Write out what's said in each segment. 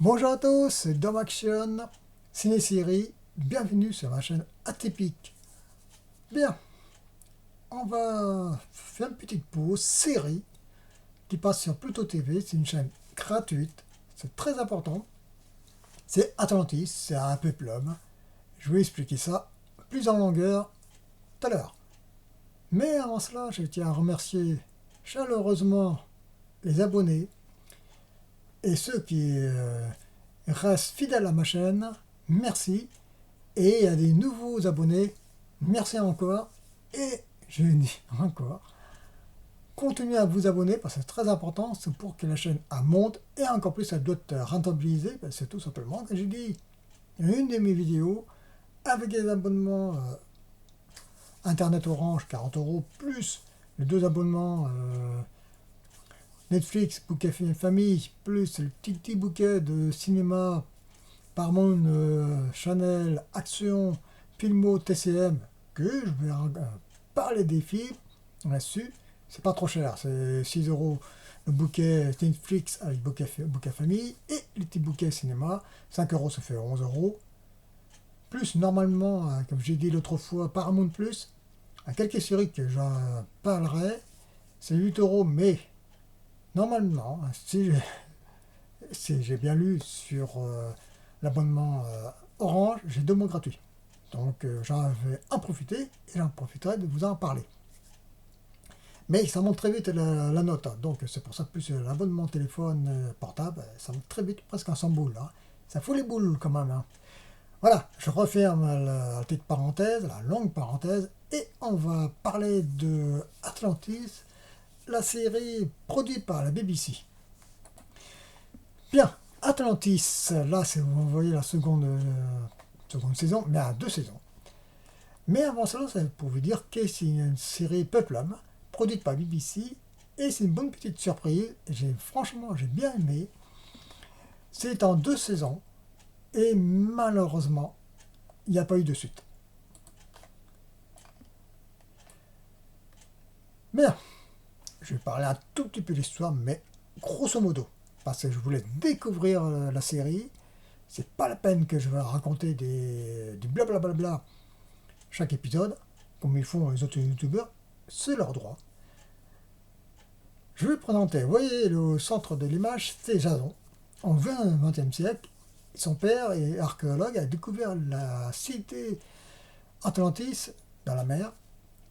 Bonjour à tous, c'est Dom Action, Ciné-Série, bienvenue sur ma chaîne Atypique. Bien, on va faire une petite pause série qui passe sur Pluto TV, c'est une chaîne gratuite, c'est très important. C'est Atlantis, c'est un peuplum. Je vais expliquer ça plus en longueur tout à l'heure. Mais avant cela, je tiens à remercier chaleureusement les abonnés et ceux qui restent fidèles à ma chaîne. Merci. Et il y a des nouveaux abonnés, merci encore. Et je dis encore, continuez à vous abonner parce que c'est très important, c'est pour que la chaîne monte et encore plus elle doit être rentabilisée. C'est tout simplement que j'ai dit une de mes vidéos avec des abonnements Internet Orange 40 euros plus les deux abonnements Netflix, bouquet famille, plus le petit bouquet de cinéma Paramount, Chanel, Action, Filmo, TCM, que je vais parler des films là-dessus. C'est pas trop cher, c'est 6 euros le bouquet Netflix avec bouquet famille et les petits bouquets cinéma. 5 euros, ça fait 11 euros. Plus normalement, comme j'ai dit l'autre fois, Paramount Plus, à quelques séries que j'en parlerai, c'est 8 euros, mais normalement, si j'ai bien lu sur l'abonnement Orange, j'ai 2 mois gratuits. Donc j'en vais en profiter et j'en profiterai de vous en parler. Mais ça monte très vite la note, hein. Donc c'est pour ça que plus l'abonnement téléphone portable, ça monte très vite, presque en 100 boules. Hein. Ça fout les boules quand même. Hein. Voilà, je referme la petite parenthèse, la longue parenthèse, et on va parler de Atlantis, la série produite par la BBC. Bien, Atlantis, là vous voyez la seconde saison, mais à 2 saisons. Mais avant cela, c'est pour vous dire que c'est une série Peuplum, produite par BBC, et c'est une bonne petite surprise. Franchement, j'ai bien aimé. C'est en 2 saisons, et malheureusement, il n'y a pas eu de suite. Bien, je vais parler un tout petit peu de l'histoire, mais grosso modo, parce que je voulais découvrir la série. C'est pas la peine que je vais raconter du blablabla chaque épisode, comme ils font les autres youtubeurs, c'est leur droit. Je vais présenter, vous voyez, le centre de l'image, c'est Jason. En 20e siècle, son père est archéologue, a découvert la cité Atlantis dans la mer,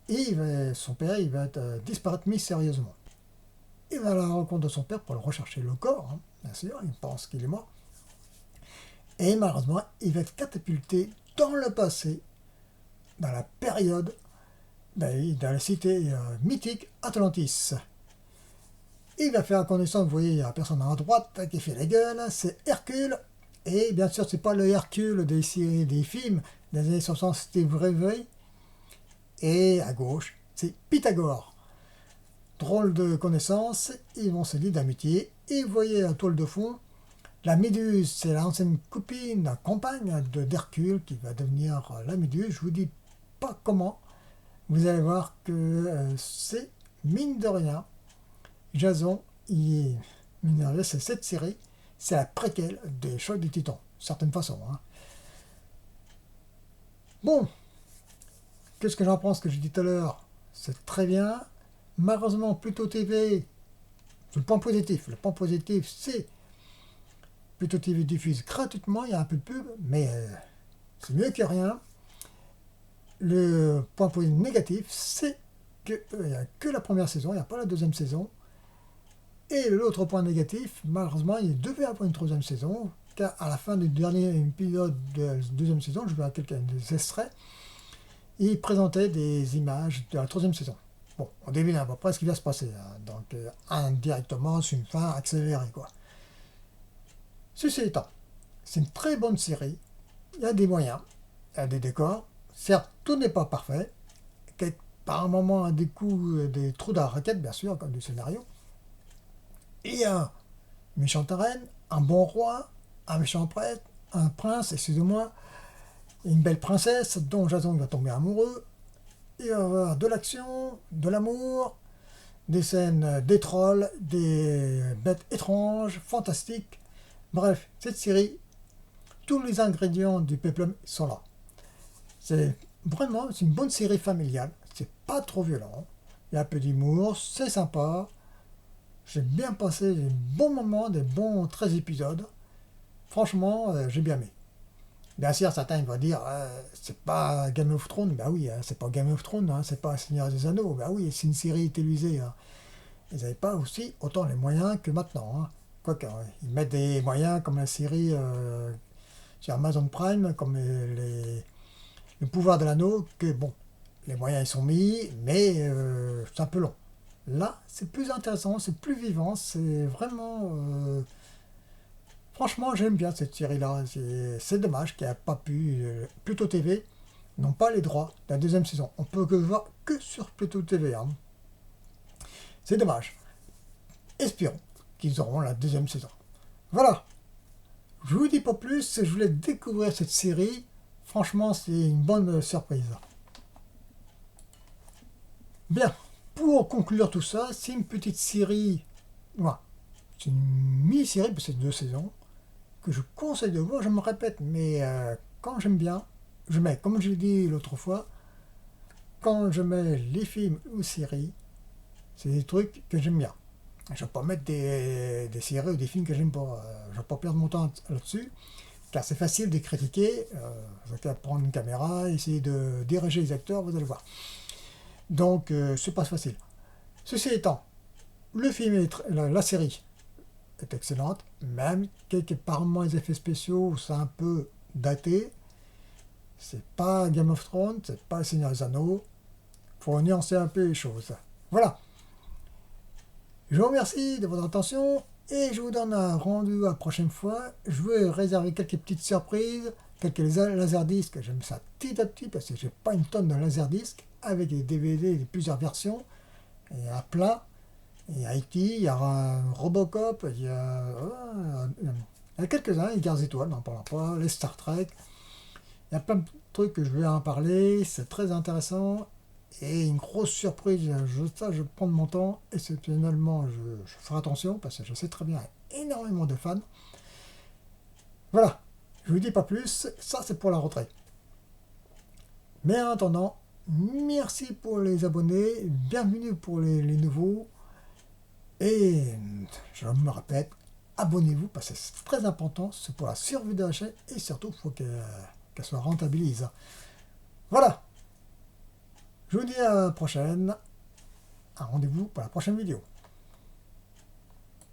et son père il va disparaître mystérieusement. Il va à la rencontre de son père pour le rechercher le corps, hein, bien sûr, il pense qu'il est mort. Et malheureusement, il va être catapulté dans le passé, dans la période, dans la cité mythique Atlantis. Il va faire connaissance, vous voyez, il y a la personne à droite qui fait la gueule, c'est Hercule. Et bien sûr, c'est pas le Hercule des séries, des films des années 60, c'était vrai. Et à gauche, c'est Pythagore. Drôle de connaissance, ils vont se lier d'amitié. Et vous voyez la toile de fond, la Méduse, c'est l'ancienne copine, la compagne d'Hercule qui va devenir la Méduse. Je vous dis pas comment. Vous allez voir que c'est, mine de rien, Jason, c'est cette série, c'est la préquelle des Chocs des Titans, certaine façon. Hein. Bon, qu'est-ce que j'en pense ce que j'ai dit tout à l'heure? C'est très bien. Malheureusement, Pluto TV, c'est le point positif. Le point positif, c'est Pluto TV diffuse gratuitement, il y a un peu de pub, mais c'est mieux que rien. Le point négatif, c'est qu'il n'y a que la première saison, il n'y a pas la deuxième saison. Et l'autre point négatif, malheureusement, il devait avoir une troisième saison, car à la fin du dernier épisode de la deuxième saison, je vois quelqu'un des extraits, il présentait des images de la troisième saison. Bon, on devine à peu près ce qui va se passer, hein. Donc indirectement, c'est une fin accélérée, quoi. Ceci étant, c'est une très bonne série, il y a des moyens, il y a des décors, certes, tout n'est pas parfait, par un moment, des coups, des trous dans la raquette, bien sûr, comme du scénario, et un méchante reine, un bon roi, un méchant prêtre, un prince, excusez-moi, une belle princesse dont Jason va tomber amoureux. Il va y avoir de l'action, de l'amour, des scènes, des trolls, des bêtes étranges, fantastiques. Bref, cette série, tous les ingrédients du péplum sont là. C'est c'est une bonne série familiale. C'est pas trop violent. Il y a un peu d'humour, c'est sympa. J'ai bien passé des bons moments, des bons 13 épisodes. Franchement, j'ai bien aimé. Bien sûr, certains vont dire, c'est pas Game of Thrones. Bah oui, hein, c'est pas Game of Thrones, hein, c'est pas Seigneur des Anneaux. Bah oui, c'est une série télévisée. Hein. Ils n'avaient pas aussi autant les moyens que maintenant. Hein. Quoique, ils mettent des moyens comme la série sur Amazon Prime, comme le pouvoir de l'anneau, que bon, les moyens ils sont mis, mais c'est un peu long. Là, c'est plus intéressant, c'est plus vivant, c'est vraiment... franchement, j'aime bien cette série-là. C'est dommage qu'elle n'ait pas pu... Pluto TV n'ont pas les droits de la deuxième saison. On peut que voir que sur Pluto TV. Hein. C'est dommage. Espérons qu'ils auront la deuxième saison. Voilà. Je vous dis pas plus, je voulais découvrir cette série. Franchement, c'est une bonne surprise. Bien, pour conclure tout ça, c'est une petite série, voilà, c'est une mini-série, parce que c'est 2 saisons, que je conseille de voir, je me répète, mais quand j'aime bien, je mets, comme je l'ai dit l'autre fois, quand je mets les films ou séries, c'est des trucs que j'aime bien. Je ne vais pas mettre des séries ou des films que j'aime pas, je ne vais pas perdre mon temps là-dessus, car c'est facile de critiquer, vous avez qu'à prendre une caméra, essayer de diriger les acteurs, vous allez voir. Donc, c'est pas facile. Ceci étant, le film la série est excellente, même quelques par moments les effets spéciaux, c'est un peu daté. C'est pas Game of Thrones, c'est pas Seigneur des Anneaux. Faut nuancer un peu les choses. Voilà. Je vous remercie de votre attention et je vous donne un rendez-vous la prochaine fois. Je veux réserver quelques petites surprises, quelques laserdiscs. J'aime ça petit à petit parce que j'ai pas une tonne de laserdiscs avec des DVD de plusieurs versions. Il y a plein. Il y a E.T., il y a un Robocop, il y a quelques-uns, les Guerres étoiles, n'en parlons pas, les Star Trek. Il y a plein de trucs que je vais en parler, c'est très intéressant. Et une grosse surprise, je vais prendre mon temps, exceptionnellement, je ferai attention, parce que je sais très bien, il y a énormément de fans. Voilà, je vous dis pas plus, ça c'est pour la rentrée. Mais en attendant, merci pour les abonnés, bienvenue pour les nouveaux. Et je me répète, abonnez-vous parce que c'est très important, c'est pour la survie de la chaîne et surtout il faut qu'elle soit rentabilise. Voilà, je vous dis à la prochaine, un rendez-vous pour la prochaine vidéo.